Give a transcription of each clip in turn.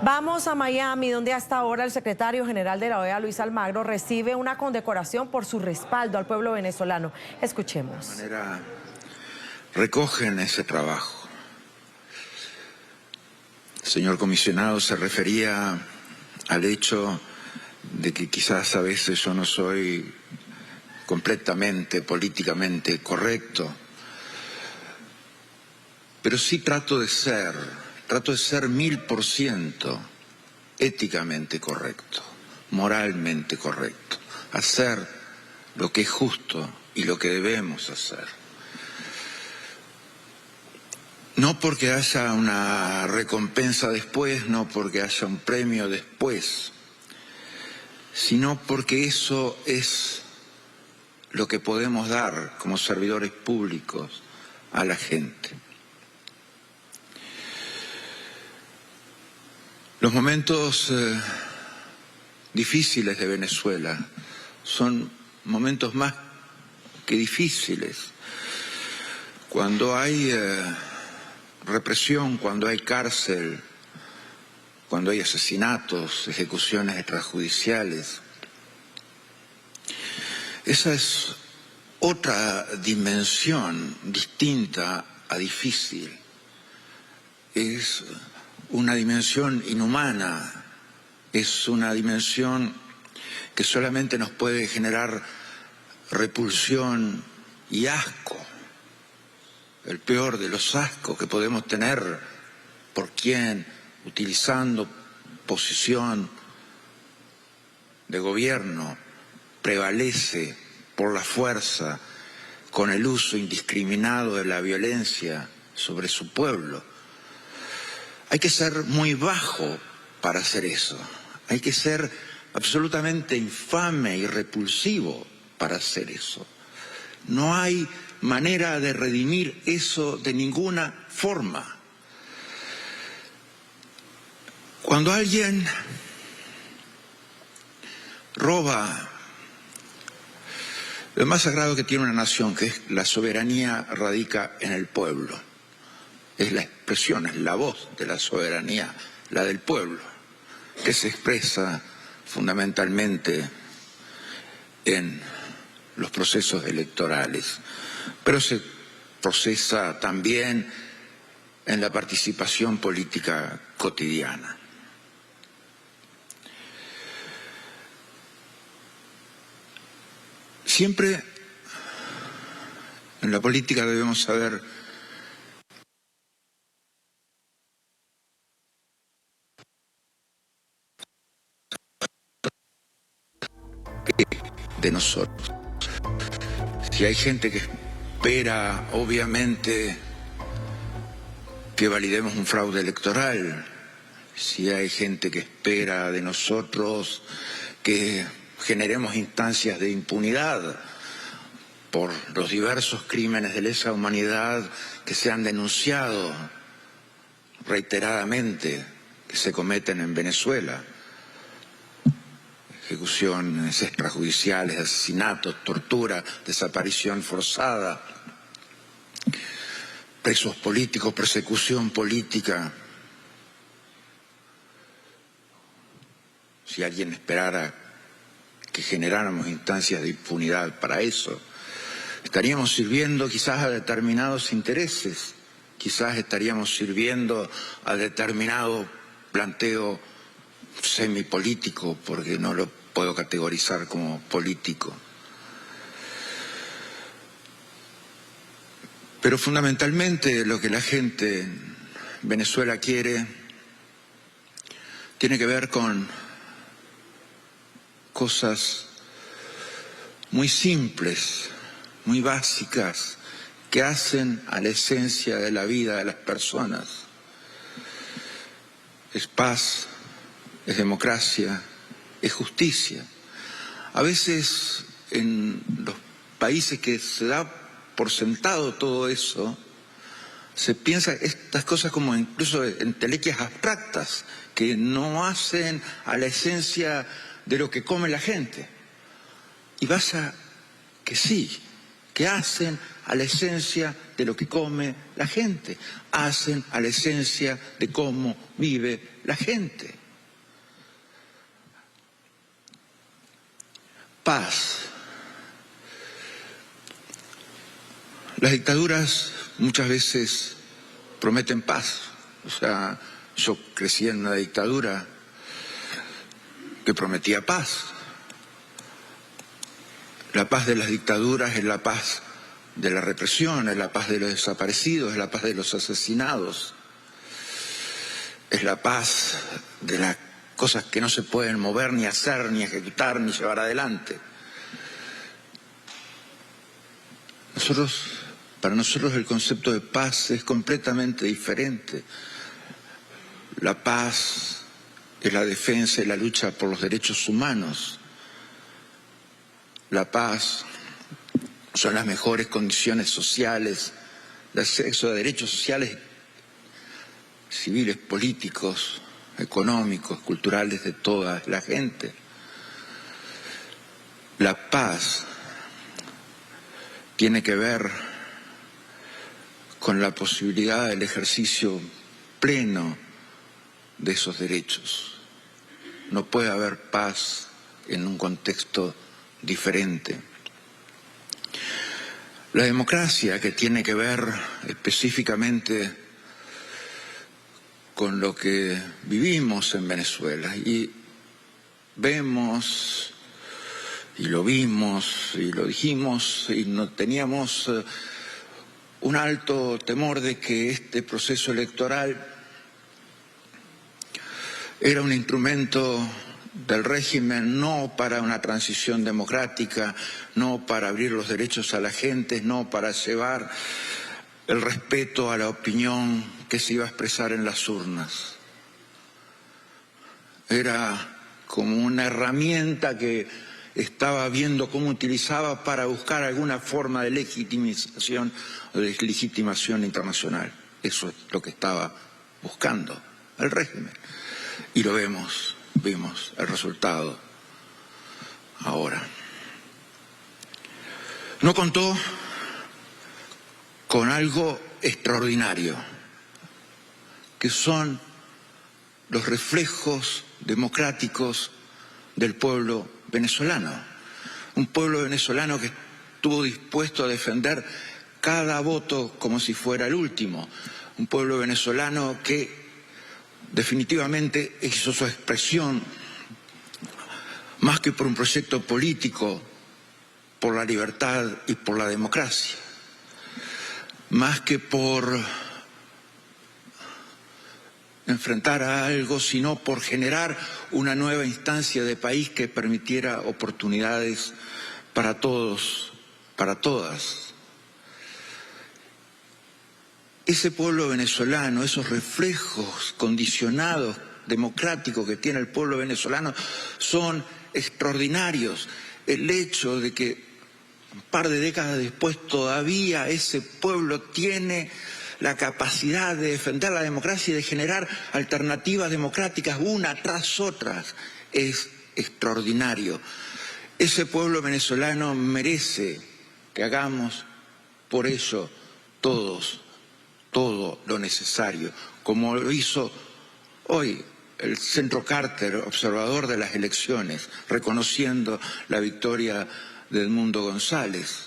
Vamos a Miami, donde hasta ahora el secretario general de la OEA, Luis Almagro, recibe una condecoración por su respaldo al pueblo venezolano. Escuchemos. De alguna manera recogen ese trabajo. El señor comisionado se refería al hecho de que quizás a veces yo no soy completamente políticamente correcto, pero sí trato de ser 1000% éticamente correcto, moralmente correcto, hacer lo que es justo y lo que debemos hacer. No porque haya una recompensa después, no porque haya un premio después, sino porque eso es lo que podemos dar como servidores públicos a la gente. Los momentos difíciles de Venezuela son momentos más que difíciles. Cuando hay represión, cuando hay cárcel, cuando hay asesinatos, ejecuciones extrajudiciales. Esa es otra dimensión distinta a difícil. Es una dimensión inhumana, es una dimensión que solamente nos puede generar repulsión y asco. El peor de los ascos que podemos tener por quien, utilizando posición de gobierno, prevalece por la fuerza con el uso indiscriminado de la violencia sobre su pueblo. Hay que ser muy bajo para hacer eso. Hay que ser absolutamente infame y repulsivo para hacer eso. No hay manera de redimir eso de ninguna forma. Cuando alguien roba lo más sagrado que tiene una nación, que es la soberanía, radica en el pueblo. Es la expresión, es la voz de la soberanía, la del pueblo, que se expresa fundamentalmente en los procesos electorales, pero se procesa también en la participación política cotidiana. Siempre en la política debemos saber de nosotros. Si hay gente que espera, obviamente, que validemos un fraude electoral, si hay gente que espera de nosotros que generemos instancias de impunidad por los diversos crímenes de lesa humanidad que se han denunciado reiteradamente que se cometen en Venezuela, ejecuciones extrajudiciales, asesinatos, tortura, desaparición forzada, presos políticos, persecución política. Si alguien esperara que generáramos instancias de impunidad para eso, estaríamos sirviendo quizás a determinados intereses, quizás estaríamos sirviendo a determinado planteo semipolítico, porque no lo puedo categorizar como político. Pero fundamentalmente lo que la gente en Venezuela quiere tiene que ver con cosas muy simples, muy básicas, que hacen a la esencia de la vida de las personas. Es paz, es democracia, es justicia. A veces en los países que se da por sentado todo eso, se piensa estas cosas como incluso entelequias abstractas que no hacen a la esencia de lo que come la gente. Y pasa que sí, que hacen a la esencia de lo que come la gente, hacen a la esencia de cómo vive la gente. Paz. Las dictaduras muchas veces prometen paz. O sea, yo crecí en una dictadura que prometía paz. La paz de las dictaduras es la paz de la represión, es la paz de los desaparecidos, es la paz de los asesinados, es la paz de las cosas que no se pueden mover, ni hacer, ni ejecutar, ni llevar adelante. Para nosotros el concepto de paz es completamente diferente. La paz es la defensa y la lucha por los derechos humanos. La paz son las mejores condiciones sociales, el acceso a derechos sociales, civiles, políticos, económicos, culturales de toda la gente. La paz tiene que ver con la posibilidad del ejercicio pleno de esos derechos. No puede haber paz en un contexto diferente. La democracia, que tiene que ver específicamente con lo que vivimos en Venezuela, y vemos, y lo vimos, y lo dijimos, y no teníamos un alto temor de que este proceso electoral era un instrumento del régimen no para una transición democrática, no para abrir los derechos a la gente, no para llevar el respeto a la opinión que se iba a expresar en las urnas. Era como una herramienta que estaba viendo cómo utilizaba para buscar alguna forma de legitimización o de legitimación internacional. Eso es lo que estaba buscando el régimen. Y lo vimos el resultado ahora. No contó con algo extraordinario, que son los reflejos democráticos del pueblo venezolano. Un pueblo venezolano que estuvo dispuesto a defender cada voto como si fuera el último. Un pueblo venezolano que definitivamente hizo su expresión, más que por un proyecto político, por la libertad y por la democracia, más que por enfrentar a algo, sino por generar una nueva instancia de país que permitiera oportunidades para todos, para todas. Ese pueblo venezolano, esos reflejos condicionados, democráticos que tiene el pueblo venezolano son extraordinarios. El hecho de que un par de décadas después todavía ese pueblo tiene la capacidad de defender la democracia y de generar alternativas democráticas una tras otras es extraordinario. Ese pueblo venezolano merece que hagamos por ello todos todo lo necesario, como lo hizo hoy el Centro Carter, observador de las elecciones, reconociendo la victoria de Edmundo González.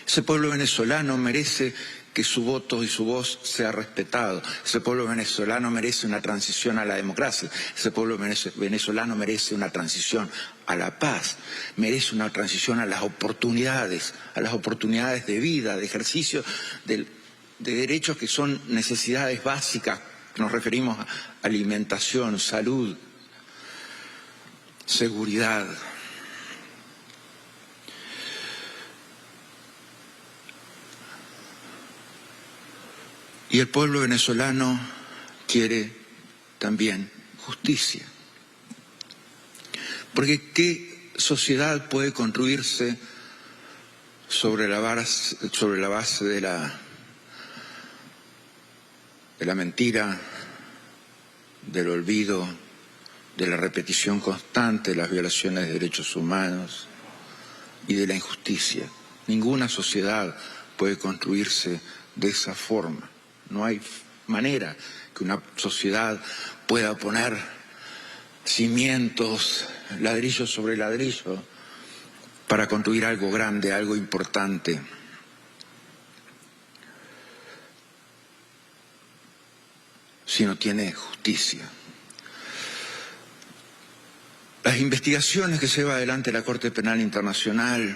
Ese pueblo venezolano merece que su voto y su voz sea respetado. Ese pueblo venezolano merece una transición a la democracia. Ese pueblo venezolano merece una transición a la paz. Merece una transición a las oportunidades de vida, de ejercicio de derechos que son necesidades básicas. Nos referimos a alimentación, salud, seguridad. Y el pueblo venezolano quiere también justicia. Porque ¿qué sociedad puede construirse sobre la base de la mentira, del olvido, de la repetición constante de las violaciones de derechos humanos y de la injusticia? Ninguna sociedad puede construirse de esa forma. No hay manera que una sociedad pueda poner cimientos, ladrillo sobre ladrillo, para construir algo grande, algo importante. Si no tiene justicia. Las investigaciones que lleva adelante la Corte Penal Internacional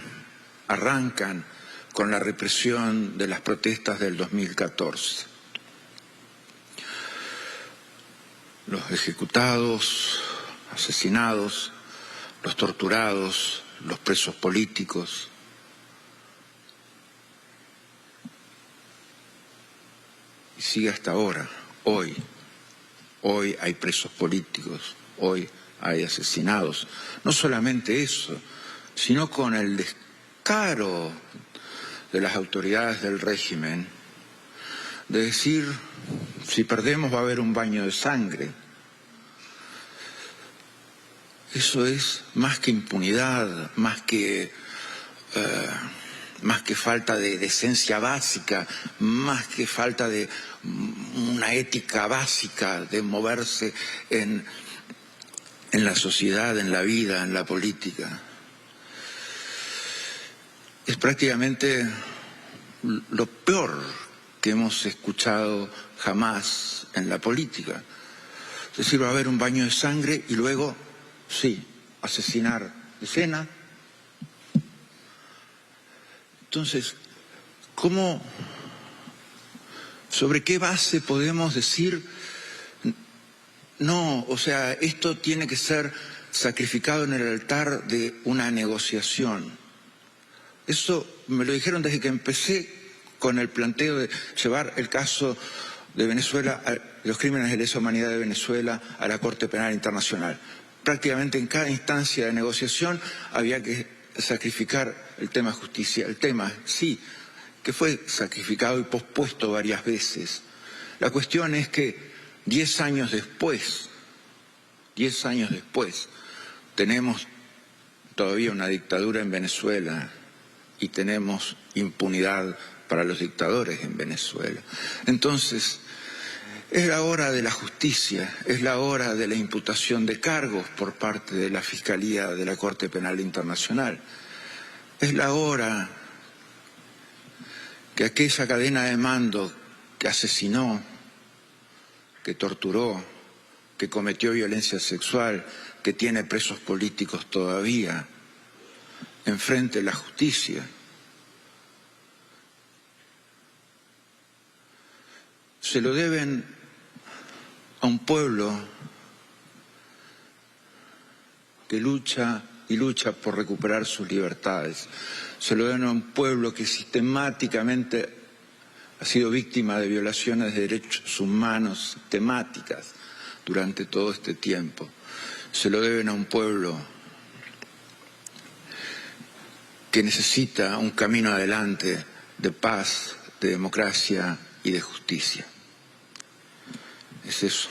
arrancan con la represión de las protestas del 2014. Los ejecutados, asesinados, los torturados, los presos políticos. Y sigue hasta ahora. Hoy hay presos políticos, hoy hay asesinados. No solamente eso, sino con el descaro de las autoridades del régimen de decir, si perdemos va a haber un baño de sangre. Eso es más que impunidad, más que falta de decencia básica, más que falta de una ética básica de moverse en la sociedad, en la vida, en la política. Es prácticamente lo peor que hemos escuchado jamás en la política. Es decir, va a haber un baño de sangre y luego, sí, asesinar decenas. Entonces, ¿sobre qué base podemos decir, no, o sea, esto tiene que ser sacrificado en el altar de una negociación? Eso me lo dijeron desde que empecé con el planteo de llevar el caso de Venezuela, los crímenes de lesa humanidad de Venezuela, a la Corte Penal Internacional. Prácticamente en cada instancia de negociación había que sacrificar el tema justicia. El tema, sí, que fue sacrificado y pospuesto varias veces. La cuestión es que 10 años después, tenemos todavía una dictadura en Venezuela y tenemos impunidad para los dictadores en Venezuela. Entonces, es la hora de la justicia, es la hora de la imputación de cargos por parte de la Fiscalía de la Corte Penal Internacional. Es la hora que aquella cadena de mando que asesinó, que torturó, que cometió violencia sexual, que tiene presos políticos todavía, enfrente la justicia. Se lo deben a un pueblo que lucha y lucha por recuperar sus libertades. Se lo deben a un pueblo que sistemáticamente ha sido víctima de violaciones de derechos humanos sistemáticas durante todo este tiempo. Se lo deben a un pueblo que necesita un camino adelante de paz, de democracia y de justicia. Es eso.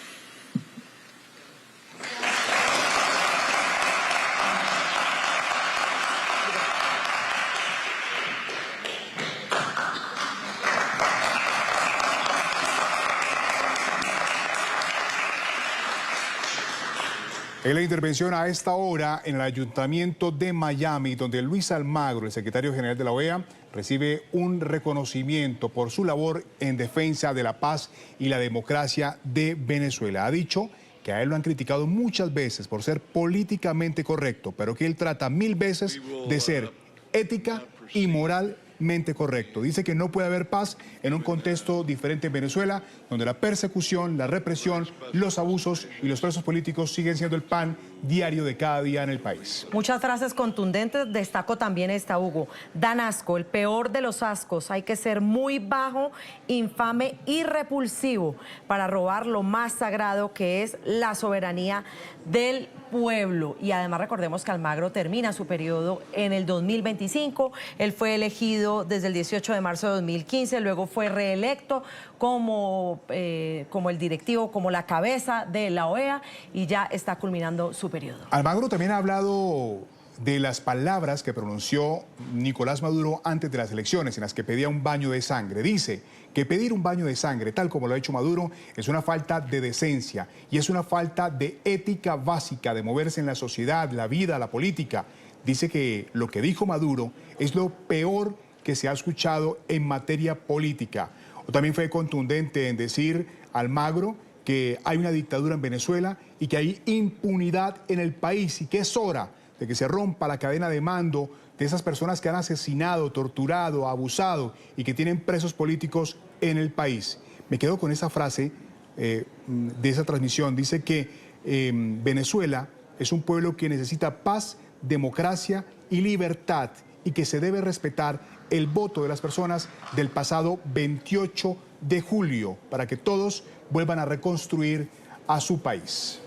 En la intervención a esta hora en el Ayuntamiento de Miami, donde Luis Almagro, el secretario general de la OEA, recibe un reconocimiento por su labor en defensa de la paz y la democracia de Venezuela. Ha dicho que a él lo han criticado muchas veces por ser políticamente correcto, pero que él trata 1000 veces de ser ética y moralmente correcto. Dice que no puede haber paz en un contexto diferente en Venezuela, donde la persecución, la represión, los abusos y los presos políticos siguen siendo el pan diario de cada día en el país. Muchas frases contundentes, destaco también esta, Hugo. Dan asco, el peor de los ascos. Hay que ser muy bajo, infame y repulsivo para robar lo más sagrado, que es la soberanía del pueblo. Y además recordemos que Almagro termina su periodo en el 2025. Él fue elegido desde el 18 de marzo de 2015, luego fue reelecto como el directivo, como la cabeza de la OEA, y ya está culminando su periodo. Almagro también ha hablado de las palabras que pronunció Nicolás Maduro antes de las elecciones, en las que pedía un baño de sangre. Dice que pedir un baño de sangre, tal como lo ha hecho Maduro, es una falta de decencia y es una falta de ética básica de moverse en la sociedad, la vida, la política. Dice que lo que dijo Maduro es lo peor que se ha escuchado en materia política. O también fue contundente en decir Almagro que hay una dictadura en Venezuela y que hay impunidad en el país y que es hora de que se rompa la cadena de mando de esas personas que han asesinado, torturado, abusado y que tienen presos políticos en el país. Me quedo con esa frase de esa transmisión. Dice que Venezuela es un pueblo que necesita paz, democracia y libertad y que se debe respetar el voto de las personas del pasado 28 de julio para que todos vuelvan a reconstruir a su país.